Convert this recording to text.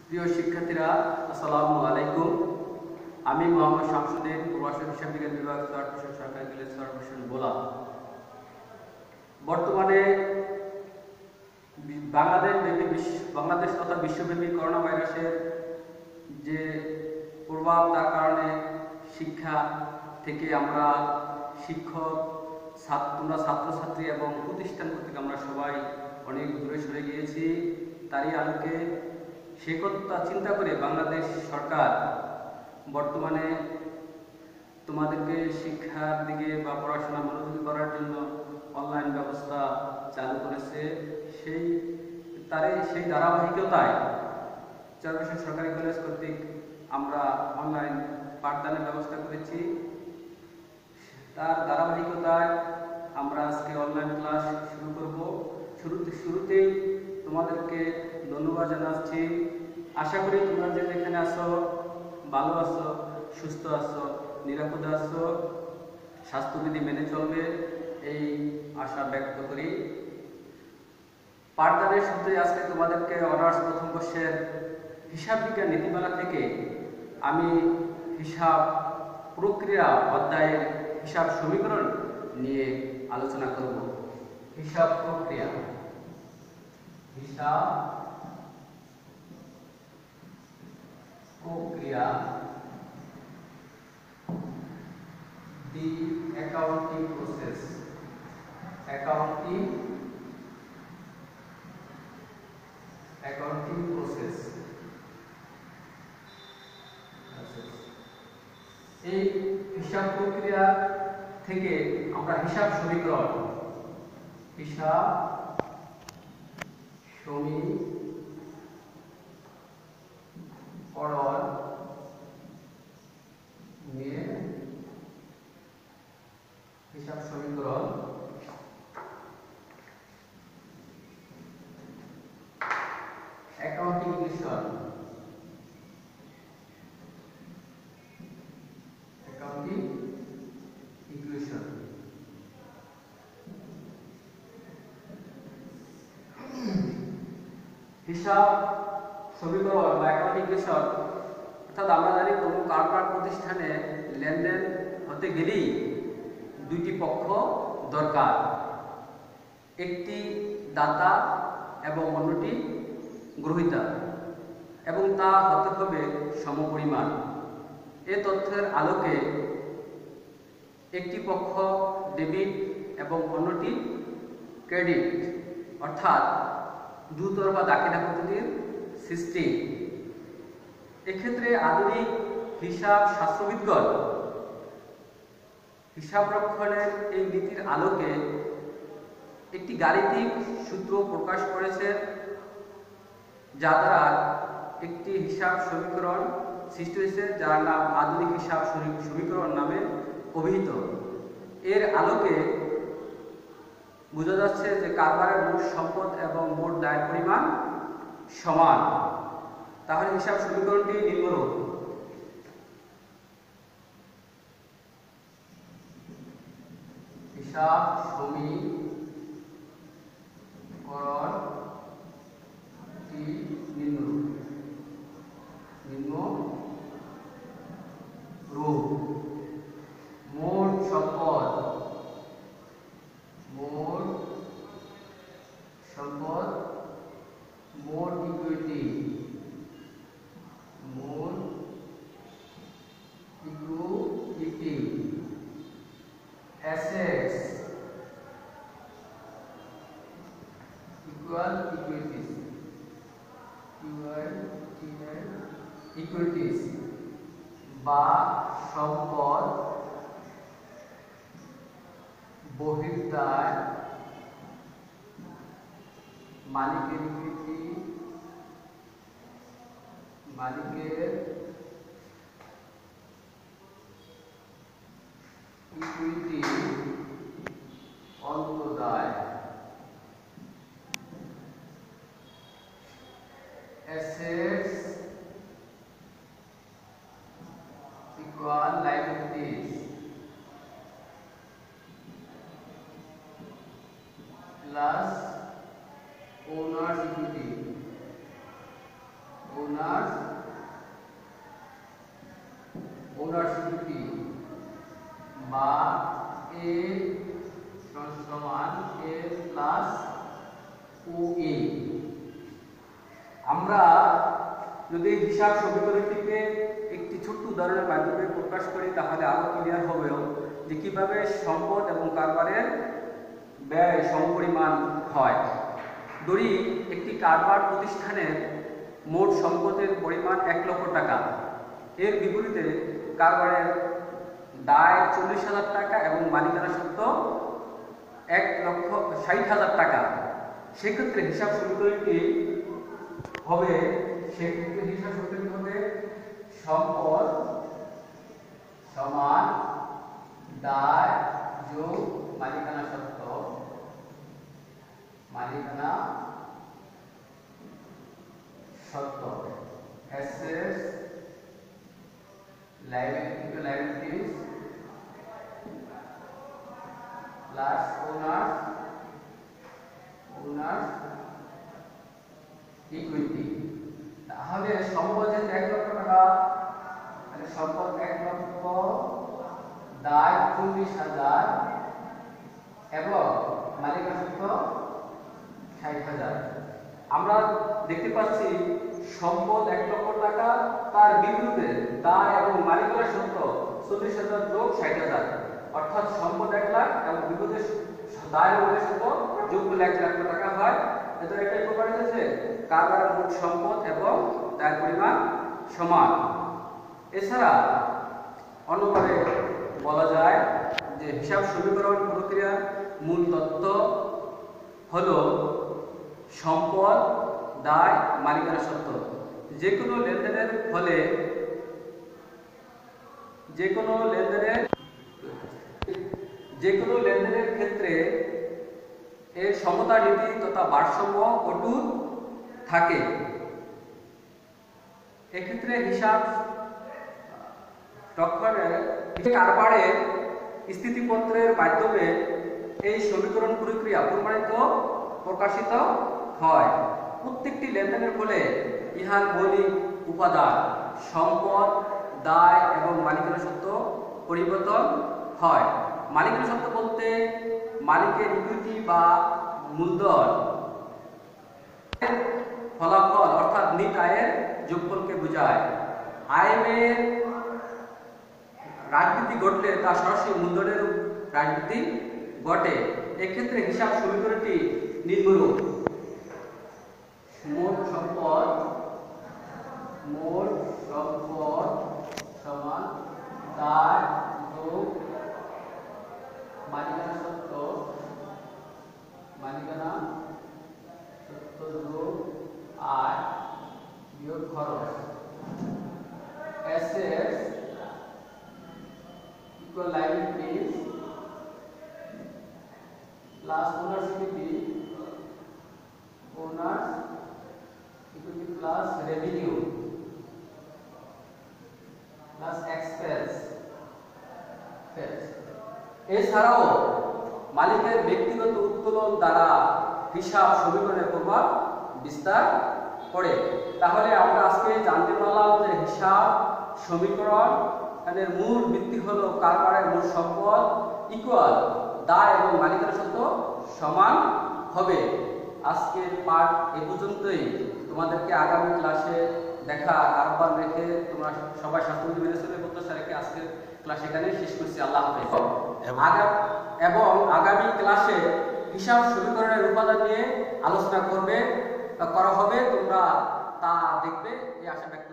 প্রিয় শিক্ষার্থীরা, আসসালামু আলাইকুম। আমি মোহাম্মদ শামসুদ্দিন, প্রভাষক হিসাব বিজ্ঞান বিভাগ, চট্টগ্রাম সরকারি কলেজ কর্পোরেশন ভোলা। বর্তমানে বাংলাদেশ তথা বিশ্বব্যাপী করোনা ভাইরাসের যে প্রভাব, তার কারণে শিক্ষা থেকে আমরা শিক্ষক, ছাত্রছাত্রী এবং প্রতিষ্ঠান কর্তৃক আমরা সবাই অনেক দূরে সরে গিয়েছি। তারই আলোকে সে কথা চিন্তা করে বাংলাদেশ সরকার বর্তমানে তোমাদেরকে শিক্ষার দিকে বা পড়াশোনা মনোযোগী করার জন্য অনলাইন ব্যবস্থা চালু করেছে। সেই ধারাবাহিকতায় চট্টগ্রাম সরকারি কলেজ কর্তৃক আমরা অনলাইন পাঠদানের ব্যবস্থা করেছি। তার ধারাবাহিকতায় আমরা আজকে অনলাইন ক্লাস শুরু করব। শুরুতেই তোমাদেরকে ধন্যবাদ জানাচ্ছি। আশা করি তোমরা যে যেখানে আছো ভালো আছো, সুস্থ আছো, নিরাপদে আছো, স্বাস্থ্যবিধি মেনে চলবে, এই আশা ব্যক্ত করি। পাঠদানের শুরুতে আজকে তোমাদেরকে অনার্স প্রথম বর্ষের হিসাব বিজ্ঞান নীতিমালা থেকে আমি হিসাব প্রক্রিয়া অধ্যায়ের হিসাব সমীকরণ নিয়ে আলোচনা করব। হিসাব প্রক্রিয়া, the accounting process, accounting process। এই হিসাব প্রক্রিয়া থেকে আমরা হিসাব সমীকরণ নিয়ে হিসাব সমীকরণ অ্যাকাউন্টিং ইকুয়েশন। হিসাব সমীকরণ বা অ্যাকাউন্টিং ইকুয়েশন অর্থাৎ আমরা জানি কোনো কারবার প্রতিষ্ঠানে লেনদেন হতে গেলেই দুইটি পক্ষ দরকার, একটি দাতা এবং অন্যটি গ্রহীতা, এবং তা হতে হবে সমপরিমাণ। এ তথ্যের আলোকে একটি পক্ষ ডেবিট এবং অন্যটি ক্রেডিট অর্থাৎ দুতরফা দাখিলা পদ্ধতির সৃষ্টি। এক্ষেত্রে আধুনিক হিসাব শাস্ত্রবিদগণ হিসাব রক্ষণের এই নীতির আলোকে একটি গাণিতিক সূত্র প্রকাশ করেছে, যা দ্বারা একটি হিসাব সমীকরণ সৃষ্টি হয়েছে, যার নাম আধুনিক হিসাব সমীকরণ নামে অভিহিত। এর আলোকে বোঝা যাচ্ছে যে কারবারের মোট সম্পদ এবং মোট দায়ের পরিমাণ সমান। তাহলে হিসাব সমীকরণটি নিম্নরূপ: হিসাব সমীকরণটি নিম্নরূপ: মোট সম্পদ মোট ইকুইটি assets equal equities বা সম্পদ বহির্দায় মালিকের ইকুইটি অন্তদায়। assets equal liabilities plus owner's equity owners ওনার্সিটি বা এ সমান এ প্লাস ও এ। আমরা যদি হিসাব সমীকরণটিকে একটি ছোট্ট উদাহরণের মাধ্যমে প্রকাশ করি তাহলে আরো ক্লিয়ার হবে যে কিভাবে সম্পদ এবং কারবারের ব্যয় সমপরিমাণ হয়। ধরি একটি কারবার প্রতিষ্ঠানের মোট সম্পদের পরিমাণ 1 লক্ষ টাকা, এর বিপরীতে কারবারের দায় 40,000 টাকা এবং মালিকানা সত্ত্ব 1,60,000 টাকা। সেক্ষেত্রে হিসাব সমীকরণটি হবে সম্পদ সমান দায় যোগ মালিকানা সত্ত্ব, assets liabilities plus owners equity। তাহলে সম্পদ যে 1 লক্ষ টাকা, তাহলে সম্পদ 1 লক্ষ, দায় 40,000 এবং মালিকানা সত্ত্ব 60,000। আমরা দেখতে পাচ্ছি সম্পদ 1 লক্ষ টাকা, তার বিপরীতে দায় এবং মালিকানা সত্ত্ব 40,000 যোগ 60,000, অর্থাৎ সম্পদ 1 লাখ এবং বিপরীতে দায় এবং মালিকানা সত্ত্ব যোগ করলে 1 লাখ টাকা হয়। এটা এটাই প্রমাণ হয়েছে কারবারের মোট সম্পদ এবং দায়ের পরিমাণ সমান। এছাড়া অন্যভাবে বলা যায় যে হিসাব সমীকরণ প্রক্রিয়ার মূল তত্ত্ব হলো সম্পদ, দায়, মালিকানা সত্ত্ব। যে কোনো লেনদেনের ক্ষেত্রে এর সমতা নীতি তথা ভারসাম্য অটুট থাকে। এক্ষেত্রে হিসাব রক্ষণের কারবারের স্থিতিপত্রের মাধ্যমে এই সমীকরণ প্রক্রিয়া প্রকাশিত হয়। প্রত্যেকটি লেনদেনের ফলে ইহার মৌলিক উপাদান সম্পদ, দায় এবং মালিকানা সত্ত্ব পরিবর্তন হয়। মালিকানা সত্ত্ব বলতে মালিকের ইকুইটি বা মূলধন, ফলাফল অর্থাৎ নিট আয়ের যোগফলকে বোঝায়। আয়ের রাজনীতি ঘটলে তা সরাসরি মূলধনের রাজনীতি ঘটে। এক্ষেত্রে হিসাব সমীকরণটি নিম্নরূপ: মোট সম্পদ সমান দায় যোগ মালিকানা সত্ত্ব যোগ আয় বিয়োগ খরচ। assets equal liabilities plus owners equity plus revenue plus expense। এছাড়াও মালিকের ব্যক্তিগত উত্তোলন দ্বারা হিসাব সমীকরণের প্রভাব বিস্তার করে। তাহলে আমরা আজকে জানতে পারলাম যে হিসাব সমীকরণ এর মূল ভিত্তি হলো কারবারের মোট সম্পদ ইকুয়াল দায় এবং মালিকানা সত্ত্ব সমান হবে। আজকের পাঠ এই পর্যন্তই। তোমাদেরকে আগামী ক্লাসে দেখার আহ্বান রেখে তোমরা সবাই স্বাস্থ্যবিধি মেনে চলে প্রত্যাশা রেখে আজকের ক্লাস এখানে শেষ করছি। আল্লাহ হাফেজ। এবং আগামী ক্লাসে হিসাব সমীকরণের উপাদান নিয়ে আলোচনা করা হবে, তোমরা তা দেখবে এই আশা ব্যক্ত